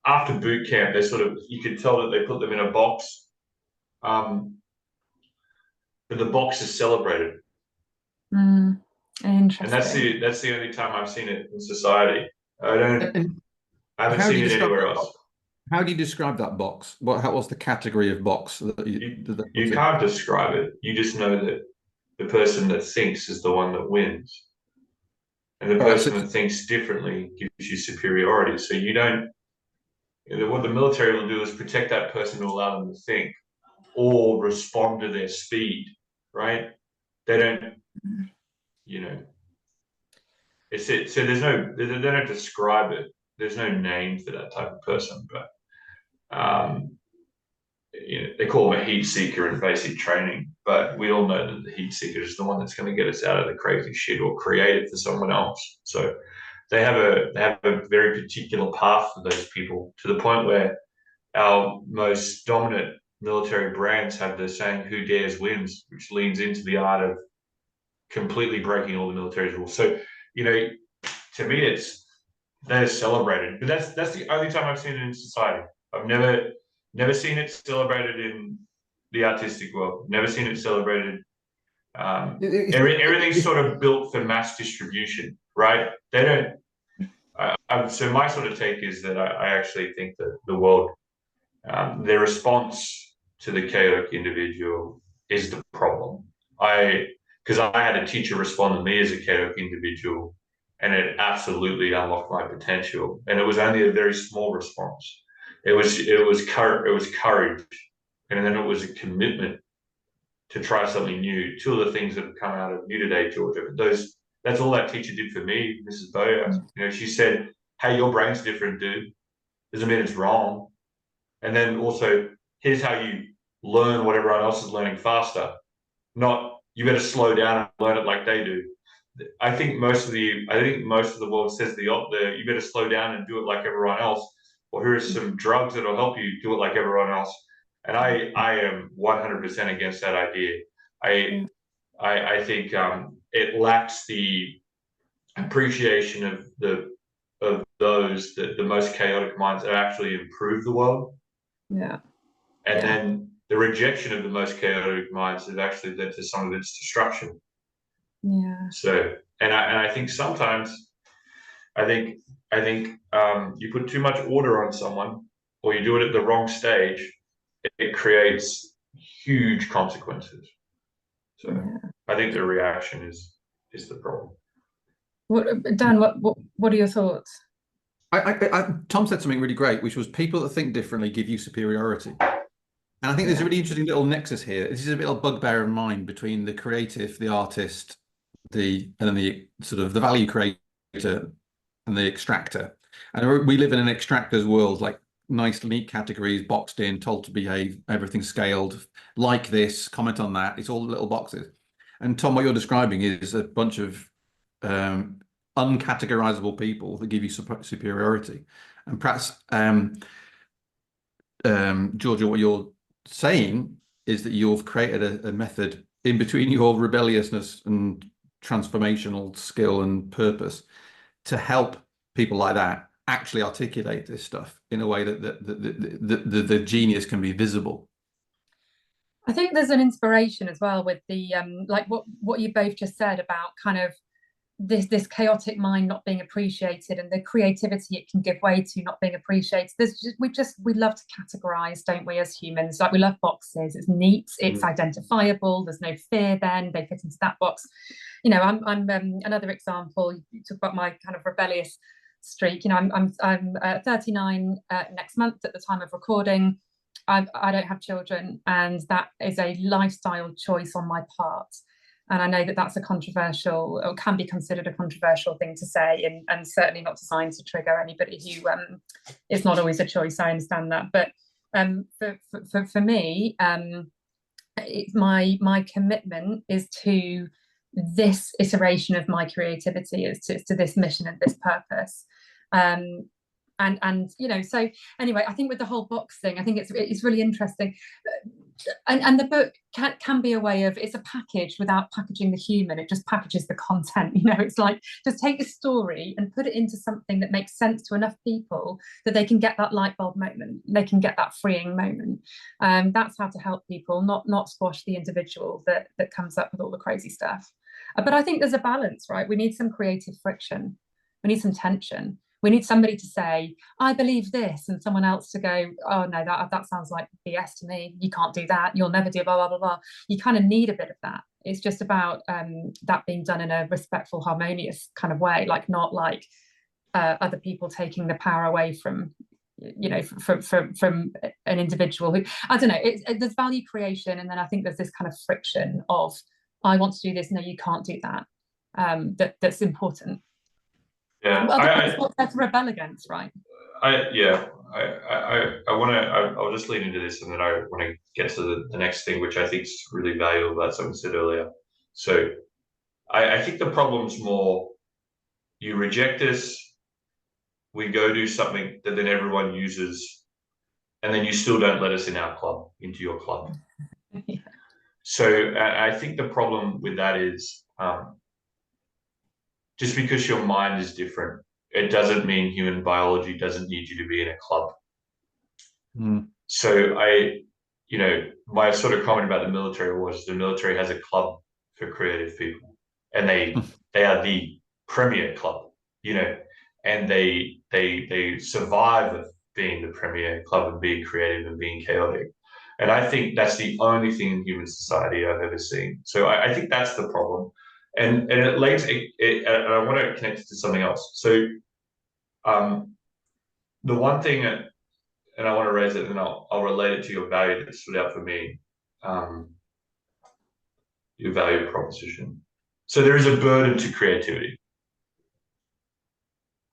after boot camp, they you could tell that they put them in a box, but the box is celebrated. Interesting. And that's the only time I've seen it in society. I haven't seen it anywhere else. How do you describe that box? What's the category of box that you can't describe it. You just know that the person that thinks is the one that wins. And the person that thinks differently gives you superiority. So you don't, what the military will do is protect that person to allow them to think or respond to their speed, right? They don't, so they don't describe it. There's no name for that type of person, but they call them a heat seeker in basic training, but we all know that the heat seeker is the one that's going to get us out of the crazy shit or create it for someone else. So they have a very particular path for those people, to the point where our most dominant military brands have the saying, "Who dares wins," which leans into the art of completely breaking all the military rules. So, to me, they're celebrated, but that's the only time I've seen it in society. I've never seen it celebrated in the artistic world. Never seen it celebrated. Everything's sort of built for mass distribution, right? They don't. So my sort of take is that I actually think that the world, their response to the chaotic individual is the problem. Because I had a teacher respond to me as a chaotic individual, and it absolutely unlocked my potential. And it was only a very small response. It was courage, and then it was a commitment to try something new. Two of the things that have come out of you today, Georgia, that's all that teacher did for me, Mrs. Boyer. She said, "Hey, your brain's different, dude. Doesn't mean it's wrong. And then also, here's how you learn what everyone else is learning faster. Not you better slow down and learn it like they do." I think most of the world says you better slow down and do it like everyone else. Or here are some drugs that'll help you do it like everyone else. And I am 100% against that idea. I think it lacks the appreciation of those that the most chaotic minds that actually improve the world. Yeah. And then the rejection of the most chaotic minds has actually led to some of its destruction. Yeah. So I think sometimes I think you put too much order on someone, or you do it at the wrong stage, it creates huge consequences. So Yeah. I think the reaction is the problem. Dan, what are your thoughts? Tom said something really great, which was people that think differently give you superiority. And I think there's a really interesting little nexus here. This is a little bugbear of mine between the creative, the artist, and then the sort of the value creator and the extractor. And we live in an extractor's world, like nice, neat categories, boxed in, told to behave, everything scaled, like this, comment on that. It's all little boxes. And Tom, what you're describing is a bunch of uncategorizable people that give you superiority. And perhaps, Georgia, what you're saying is that you've created a method in between your rebelliousness and transformational skill and purpose to help people like that actually articulate this stuff in a way that the genius can be visible. I think there's an inspiration as well with the like what you both just said about kind of this chaotic mind not being appreciated and the creativity it can give way to not being appreciated. We love to categorize, don't we, as humans? Like we love boxes. It's neat, it's identifiable. There's no fear. Then they fit into that box. You know, I'm another example. You talk about my kind of rebellious streak. You know, I'm 39 next month at the time of recording. I don't have children, and that is a lifestyle choice on my part. And I know that that's a controversial, or can be considered a controversial thing to say, and certainly not designed to trigger anybody who it's not always a choice. I understand that, but for me, my commitment is to this iteration of my creativity, is to this mission and this purpose. And you know, so anyway, I think with the whole box thing, I think it's really interesting, and the book can be a way of, it's a package without packaging the human. It just packages the content. You know, it's like, just take the story and put it into something that makes sense to enough people that they can get that light bulb moment, they can get that freeing moment. That's how to help people, not squash the individual that comes up with all the crazy stuff. But I think there's a balance, right? We need some creative friction, we need some tension. We need somebody to say, I believe this, and someone else to go, oh no, that sounds like BS to me. You can't do that. You'll never do blah, blah, blah, blah. You kind of need a bit of that. It's just about that being done in a respectful, harmonious kind of way, like not like other people taking the power away from, you know, from an individual who, I don't know, there's value creation. And then I think there's this kind of friction of, I want to do this. No, you can't do that. That's important. Yeah, that's what that's rebel against, right? I'll just lead into this, and then I want to get to the next thing, which I think is really valuable about something said earlier. So I think the problem's more, you reject us, we go do something that then everyone uses, and then you still don't let us in our club, into your club. Yeah. So I think the problem with that is, just because your mind is different, it doesn't mean human biology doesn't need you to be in a club. So my sort of comment about the military was, the military has a club for creative people, and they are the premier club, you know, and they survive being the premier club and being creative and being chaotic. And I think that's the only thing in human society I've ever seen. So I think that's the problem. And it links, and I want to connect it to something else. So the one thing, and I want to raise it, and I'll relate it to your value that stood out for me, your value proposition. So there is a burden to creativity.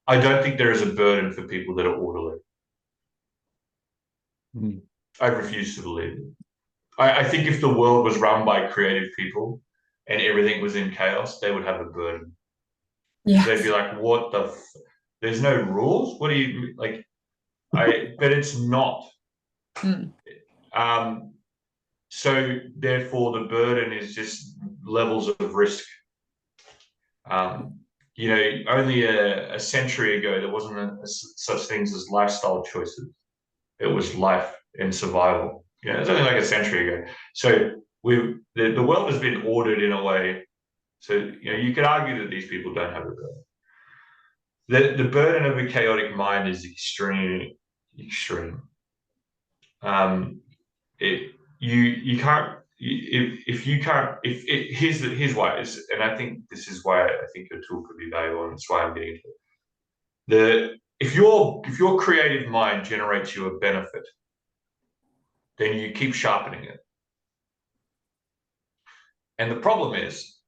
I don't think there is a burden for people that are orderly. I refuse to believe it. I think if the world was run by creative people and everything was in chaos, they would have a burden. Yes. They'd be like, what the there's no rules? What do you like? But it's not. So therefore the burden is just levels of risk. You know, only a century ago, there wasn't such things as lifestyle choices. It was life and survival. You know, it's only like a century ago. So the world has been ordered in a way So, you could argue that these people don't have a burden. The burden of a chaotic mind is extreme. Here's why, and I think this is why I think your tool could be valuable, and that's why I'm getting into it. If your creative mind generates you a benefit, then you keep sharpening it. And the problem is,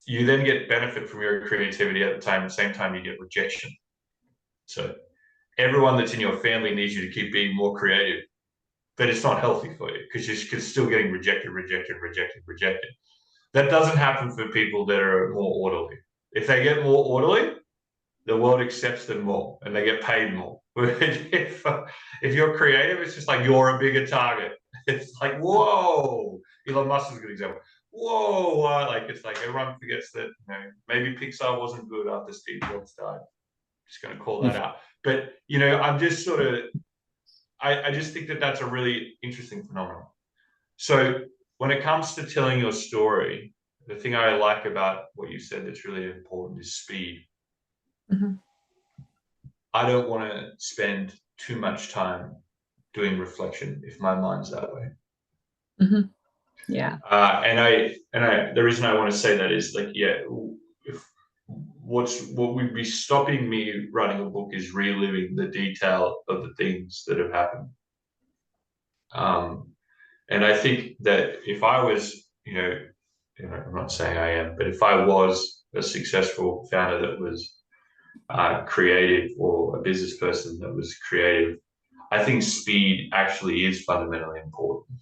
you then get benefit from your creativity at the same time you get rejection. So everyone that's in your family needs you to keep being more creative, but it's not healthy for you because you're still getting rejected. That doesn't happen for people that are more orderly. If they get more orderly, the world accepts them more and they get paid more. If you're creative, it's just like you're a bigger target. It's like, whoa. Elon Musk is a good example. Whoa, like it's like everyone forgets that maybe Pixar wasn't good after Steve Jobs died. Just going to call that out. But I'm just sort of, I just think that that's a really interesting phenomenon. So when it comes to telling your story, the thing I like about what you said that's really important is speed. Mm-hmm. I don't want to spend too much time doing reflection if my mind's that way. Mm-hmm. Yeah. And the reason I want to say that is what would be stopping me writing a book is reliving the detail of the things that have happened. And I think that if I was, I'm not saying I am, but if I was a successful founder that was creative, or a business person that was creative, I think speed actually is fundamentally important.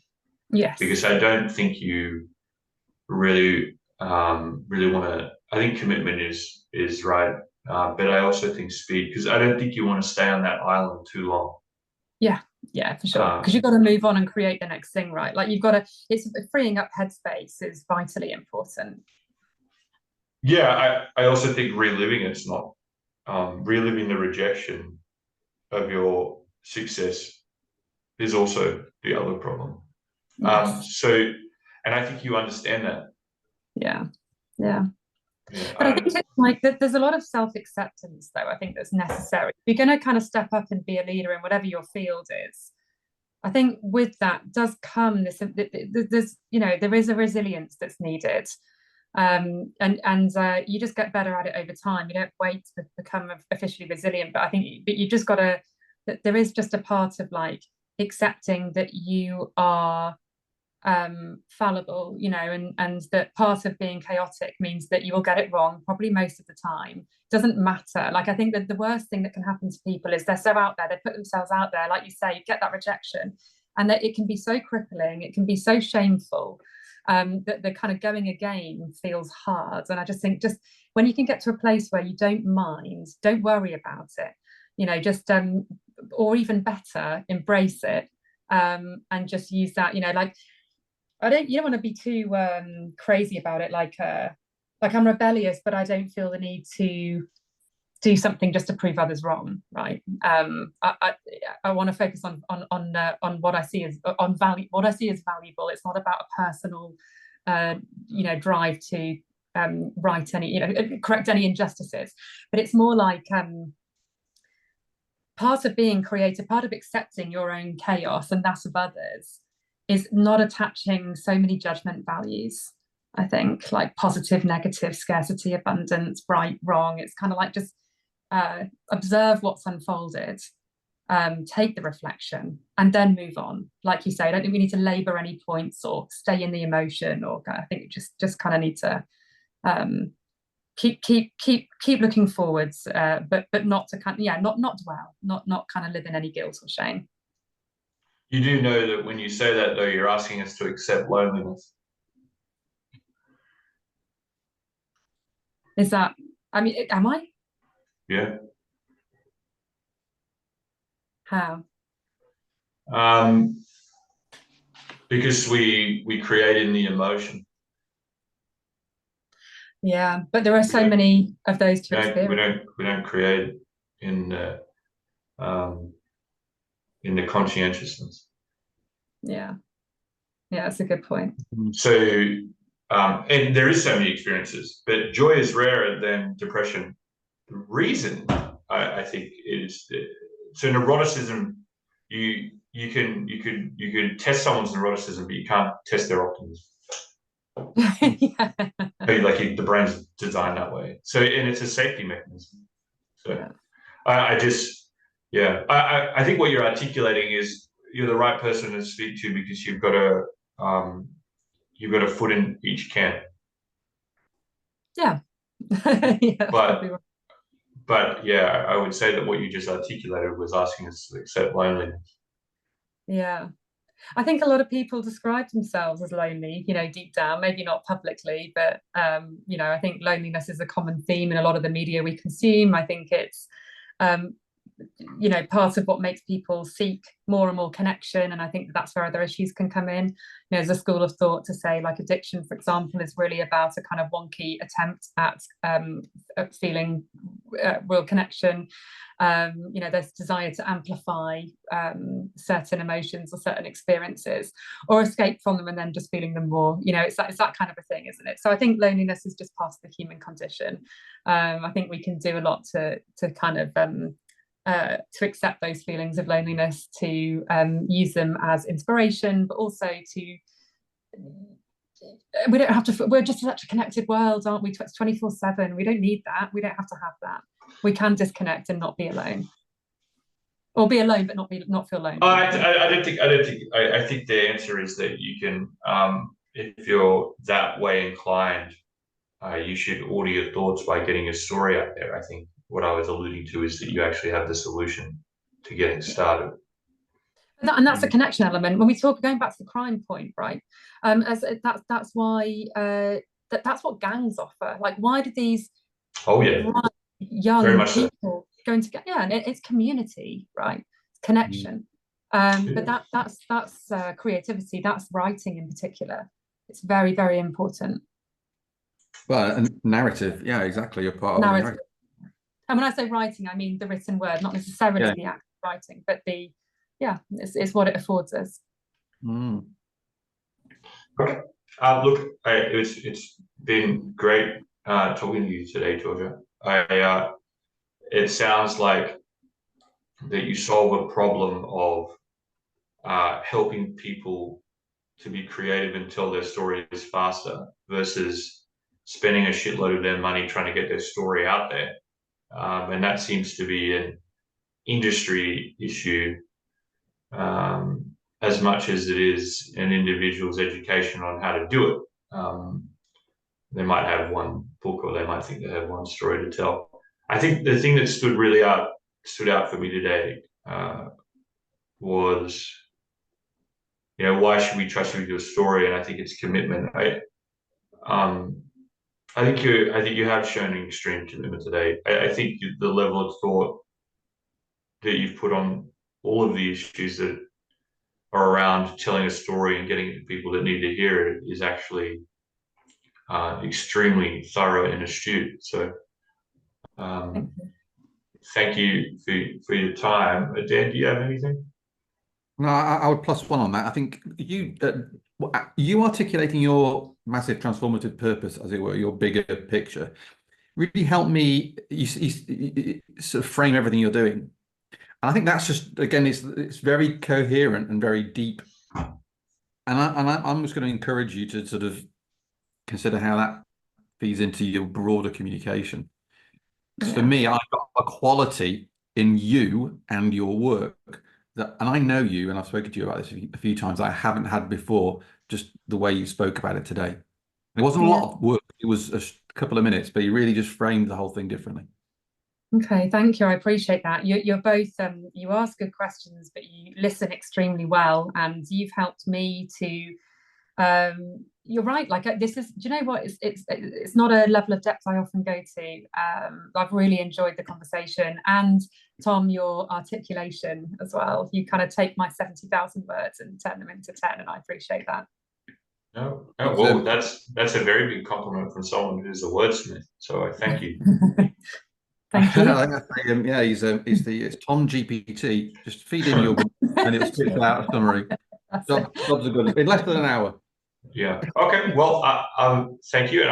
Yes. Because I don't think you really want to. I think commitment is right, but I also think speed, because I don't think you want to stay on that island too long. Yeah, for sure. Because you've got to move on and create the next thing, right? Like it's freeing up headspace is vitally important. Yeah, I also think reliving it's not reliving the rejection of your success is also the other problem. Yes. And I think you understand that. Yeah. Yeah, But I think it's like there's a lot of self-acceptance, though, I think that's necessary. If you're going to kind of step up and be a leader in whatever your field is, I think with that does come this, there's, there is a resilience that's needed. And you just get better at it over time. You don't wait to become officially resilient, but I think you just got to, that there is just a part of like accepting that you are fallible, and that part of being chaotic means that you will get it wrong probably most of the time. Doesn't matter. Like, I think that the worst thing that can happen to people is they're so out there, they put themselves out there, like you say, you get that rejection, and that it can be so crippling, it can be so shameful, that the kind of going again feels hard. And I just think, just when you can get to a place where you don't mind, don't worry about it, just or even better, embrace it, and just use that, like, you don't want to be too crazy about it, like I'm rebellious, but I don't feel the need to do something just to prove others wrong, right? I want to focus on what I see as value, what I see as valuable. It's not about a personal drive to right any, correct any injustices, but it's more like part of being creative, part of accepting your own chaos and that of others, is not attaching so many judgment values. I think, like positive, negative, scarcity, abundance, right, wrong. It's kind of like just observe what's unfolded, take the reflection, and then move on. Like you say, I don't think we need to labor any points or stay in the emotion, or I think just kind of need to keep looking forwards, but not to not dwell, not kind of live in any guilt or shame. You do know that when you say that, though, you're asking us to accept loneliness. Is that, I mean, am I? Yeah. How? Because we create in the emotion. Yeah, but there are so many of those to experience. We don't create in the conscientiousness. Yeah, that's a good point. So and there is so many experiences, but joy is rarer than depression. The reason I think is so neuroticism. You can test someone's neuroticism, but you can't test their optimism. Yeah. The brain's designed that way. So, and it's a safety mechanism. So, Yeah. I think what you're articulating is you're the right person to speak to because you've got a foot in each camp. Yeah. Yeah, but yeah, I would say that what you just articulated was asking us to accept loneliness. Yeah. I think a lot of people describe themselves as lonely, deep down, maybe not publicly, but, I think loneliness is a common theme in a lot of the media we consume. I think it's, part of what makes people seek more and more connection. And I think that's where other issues can come in. There's a school of thought to say, like, addiction, for example, is really about a kind of wonky attempt at feeling real connection. There's desire to amplify certain emotions or certain experiences, or escape from them and then just feeling them more. It's that kind of a thing, isn't it? So I think loneliness is just part of the human condition. I think we can do a lot to kind of to accept those feelings of loneliness, to use them as inspiration, but also to, we don't have to, we're just such a connected world, aren't we? It's 24/7. We don't need that. We don't have to have that. We can disconnect and not be alone, or be alone but not feel lonely. I think the answer is that you can, if you're that way inclined, you should order your thoughts by getting a story out there. I think what I was alluding to is that you actually have the solution to getting started. And that's a connection element. When we talk, going back to the crime point, right? That's why that's what gangs offer. Like, why do these young people go into and it's community, right? It's connection. But that's creativity. That's writing in particular. It's very, very important. Well, and narrative, yeah, exactly. You're part of the narrative. And when I say writing, I mean the written word, not necessarily the act of writing, but it's what it affords us. Okay. Look, it's been great talking to you today, Georgia. It sounds like that you solve a problem of helping people to be creative and tell their stories faster versus spending a shitload of their money trying to get their story out there. And that seems to be an industry issue as much as it is an individual's education on how to do it. They might have one book, or they might think they have one story to tell. I think the thing that stood out for me today was, why should we trust you with your story? And I think it's commitment. I think you have shown an extreme commitment today. I think the level of thought that you've put on all of the issues that are around telling a story and getting it to people that need to hear it is actually extremely thorough and astute. So thank you for your time. Dan, do you have anything? No, I would plus one on that. I think you articulating your massive transformative purpose, as it were, your bigger picture, really helped me. You sort of frame everything you're doing, and I think that's just, again, it's very coherent and very deep. And I'm just going to encourage you to sort of consider how that feeds into your broader communication. Because for me, I've got a quality in you and your work that, and I know you, and I've spoken to you about this a few times, I haven't had before, just the way you spoke about it today. It wasn't a lot of work, it was a couple of minutes, but you really just framed the whole thing differently. Okay, thank you. I appreciate that. You're both, you ask good questions, but you listen extremely well, and you've helped me to, you're right, like this is, do you know what, it's not a level of depth I often go to. I've really enjoyed the conversation, and Tom, your articulation as well. You kind of take my 70,000 words and turn them into 10, and I appreciate that. Oh, well, that's a very big compliment from someone who's a wordsmith, so I thank you. Thank you. Yeah, it's Tom GPT. Just feed in your and it'll spit out a summary. Jobs are good in less than an hour. Yeah. Okay. Well, thank you. And